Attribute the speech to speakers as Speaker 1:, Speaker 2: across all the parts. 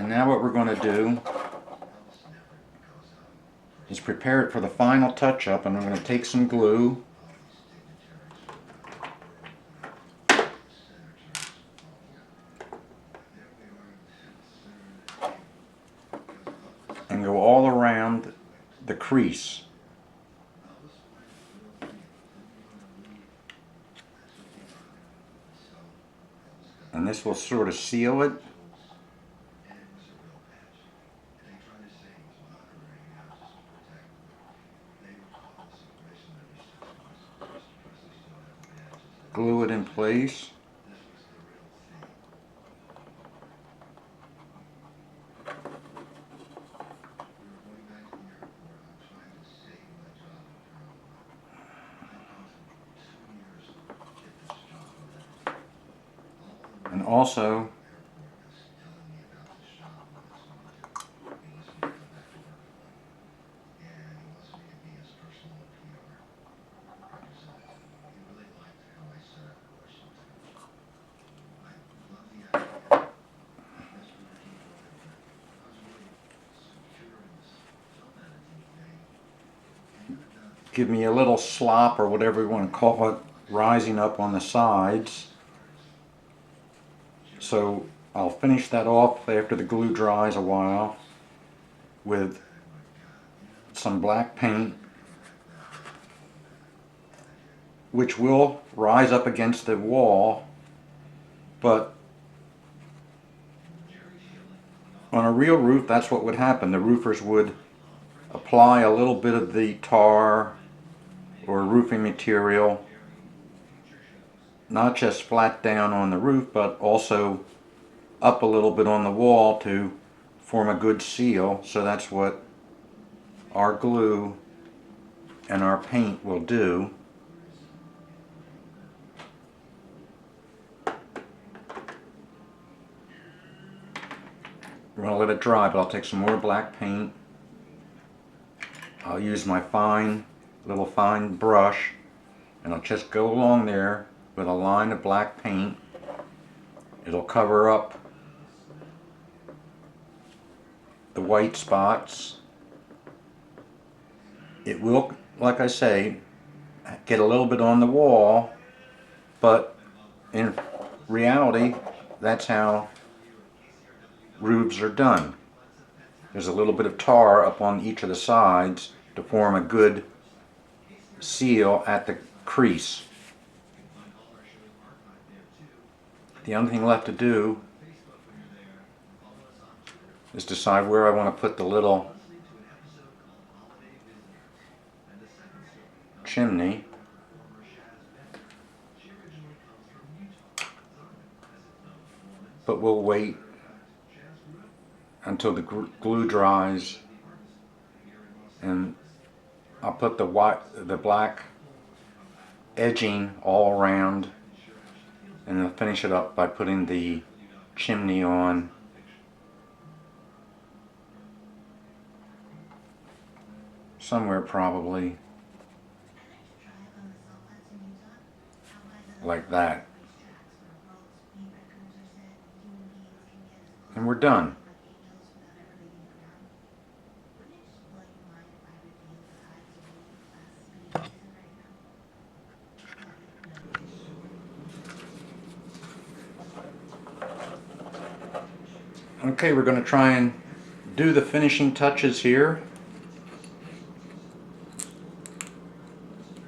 Speaker 1: now what we're going to do is prepare it for the final touch-up, and I'm going to take some glue and go all around the crease. And this will sort of seal it. Glue it in place. And also give me a little slop, or whatever you want to call it, rising up on the sides. So I'll finish that off after the glue dries a while with some black paint, which will rise up against the wall, but on a real roof that's what would happen. The roofers would apply a little bit of the tar or roofing material, not just flat down on the roof, but also up a little bit on the wall to form a good seal. So that's what our glue and our paint will do. We're going to let it dry, but I'll take some more black paint. I'll use my little fine brush, and I'll just go along there with a line of black paint. It'll cover up the white spots. It will, like I say, get a little bit on the wall, but in reality that's how roofs are done. There's a little bit of tar up on each of the sides to form a good seal at the crease. The only thing left to do is decide where I want to put the little chimney. But we'll wait until the glue dries, and I'll put the black edging all around, and I'll finish it up by putting the chimney on somewhere probably like that. And we're done. Okay, we're going to try and do the finishing touches here.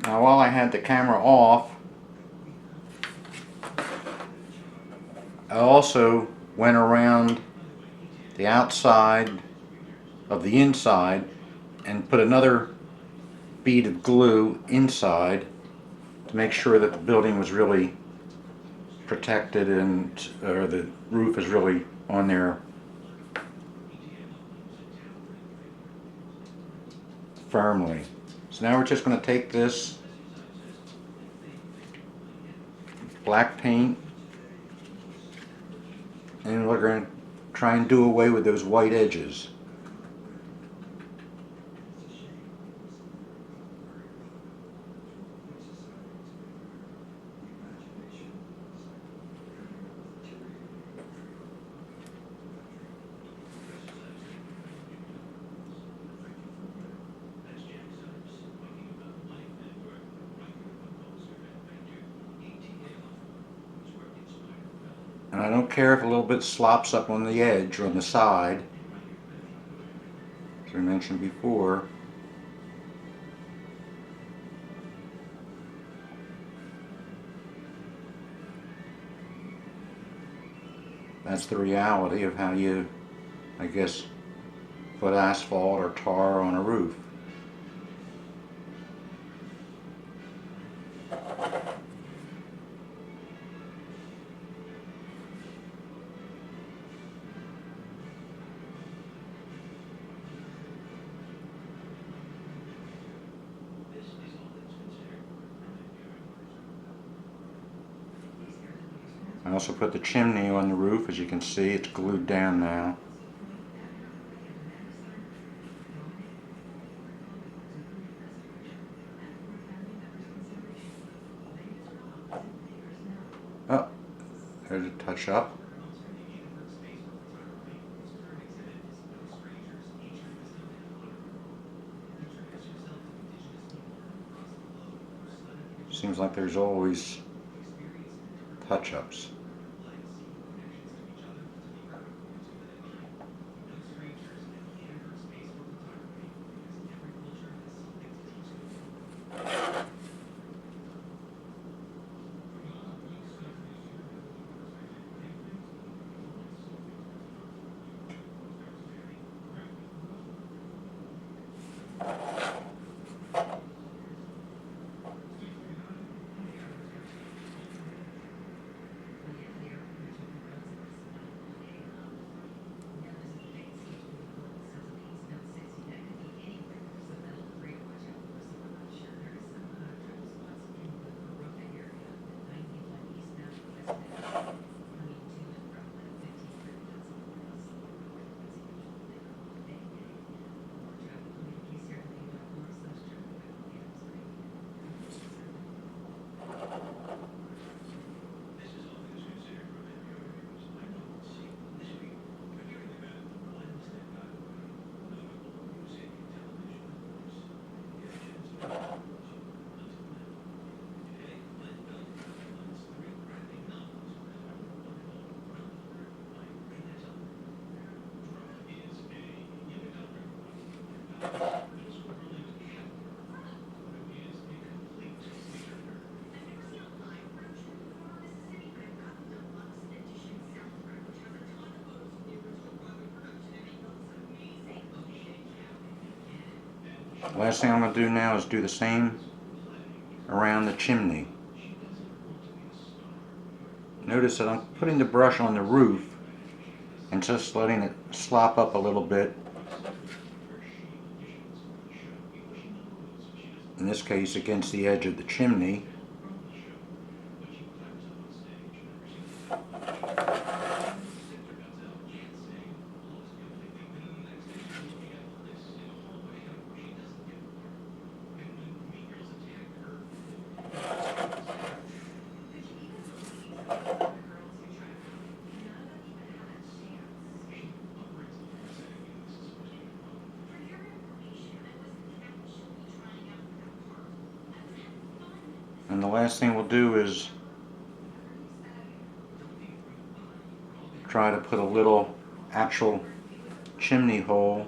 Speaker 1: Now, while I had the camera off, I also went around the outside of the inside and put another bead of glue inside to make sure that the building was really protected, and or the roof is really on there firmly. So now we're just going to take this black paint and we're going to try and do away with those white edges. And I don't care if a little bit slops up on the edge or on the side, as I mentioned before. That's the reality of how you, I guess, put asphalt or tar on a roof. I also put the chimney on the roof. As you can see, it's glued down now. Oh, there's a touch-up. Seems like there's always touch-ups. The last thing I'm going to do now is do the same around the chimney. Notice that I'm putting the brush on the roof and just letting it slop up a little bit. In this case, against the edge of the chimney. And the last thing we'll do is try to put a little actual chimney hole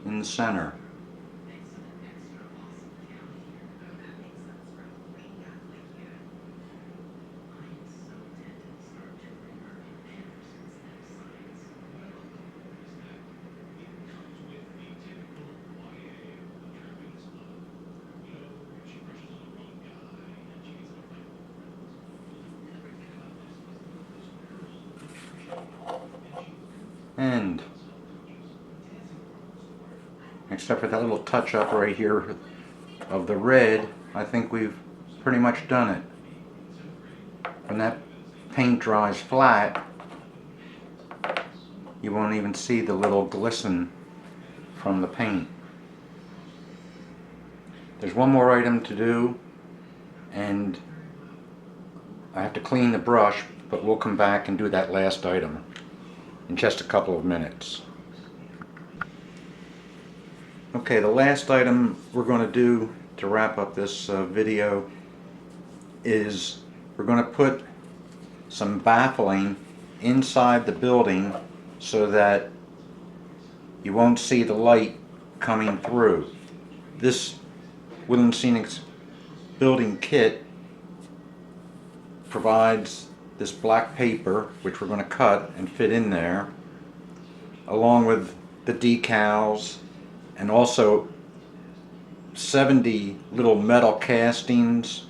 Speaker 1: in the center. And except for that little touch up right here of the red, I think we've pretty much done it. When that paint dries flat, you won't even see the little glisten from the paint. There's one more item to do, and I have to clean the brush, but we'll come back and do that last item in just a couple of minutes. Okay, the last item we're going to do to wrap up this video is we're going to put some baffling inside the building so that you won't see the light coming through. This Woodland Scenics building kit provides this black paper, which we're going to cut and fit in there, along with the decals, and also 70 little metal castings,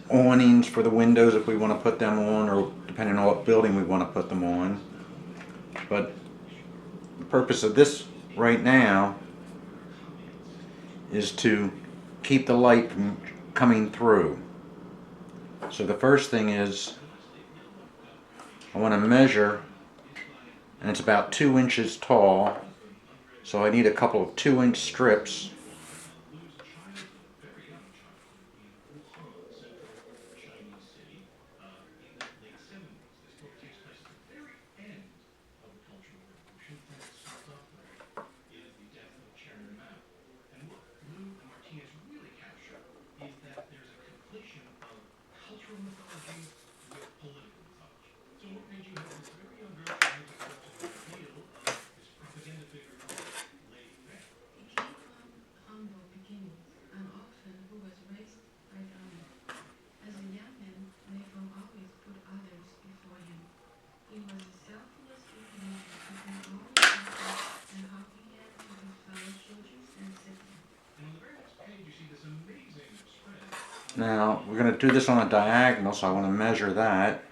Speaker 1: awnings for the windows if we want to put them on, or depending on what building we want to put them on. But the purpose of this right now is to keep the light from coming through. So the first thing is I want to measure, and it's about 2 inches tall, so I need a couple of 2-inch strips. Now, we're going to do this on a diagonal, so I want to measure that.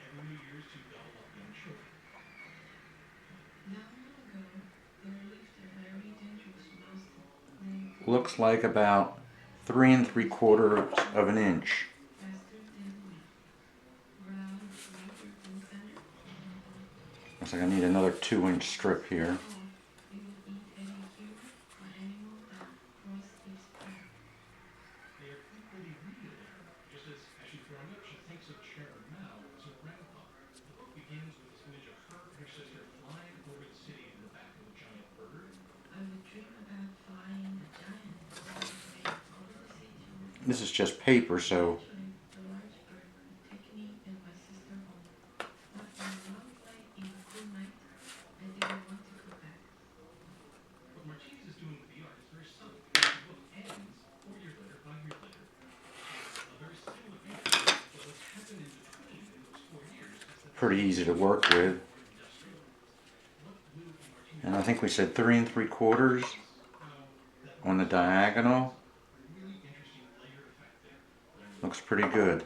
Speaker 1: Looks like about 3 3/4 of an inch. Looks like I need another 2-inch strip here. This is just paper, so pretty easy to work with. And I think we said 3 3/4 on the diagonal. Looks pretty good.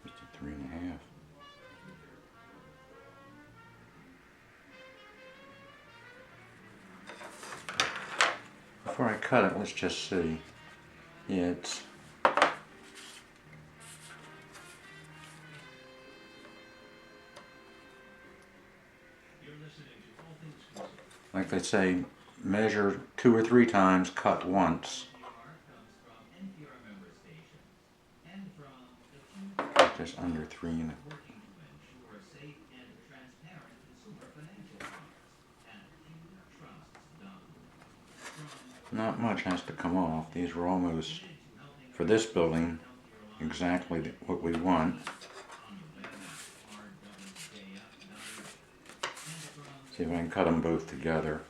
Speaker 1: Just a 3 1/2. Before I cut it, let's just see. Yeah, it's like they say, measure 2 or 3 times, cut once. Just under 3 1/4. Not much has to come off. These are almost, for this building, exactly what we want. See if I can cut them both together.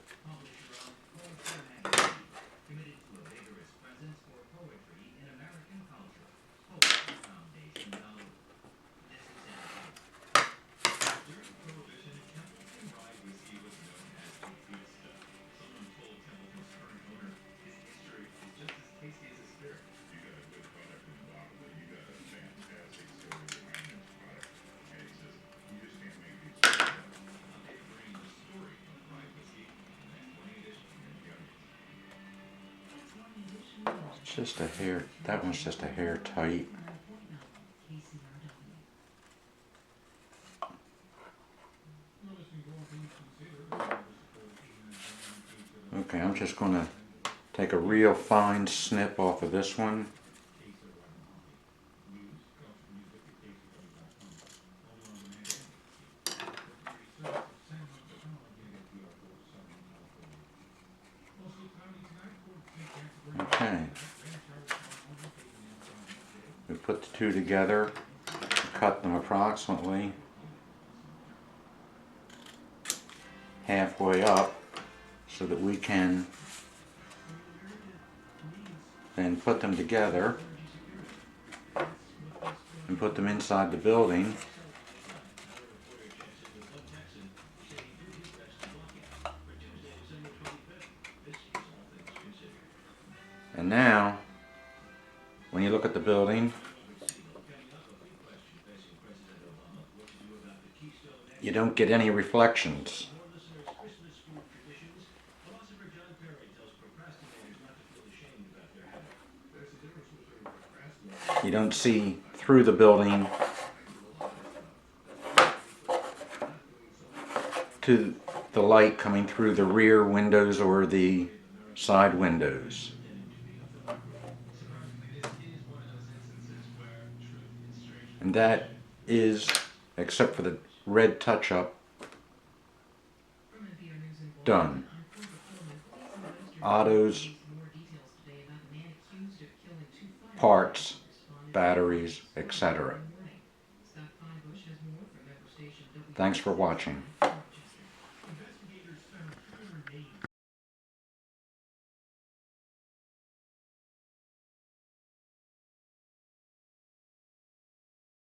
Speaker 1: It's just a hair, that one's just a hair tight. Okay, I'm just going to take a real fine snip off of this one. Okay. We put the two together, cut them approximately halfway up so that we can then put them together and put them inside the building. And now, when you look at the building, you don't get any reflections. You don't see through the building to the light coming through the rear windows or the side windows. And that is, except for the red touch-up, done. Autos, parts, batteries, etc. Thanks for watching.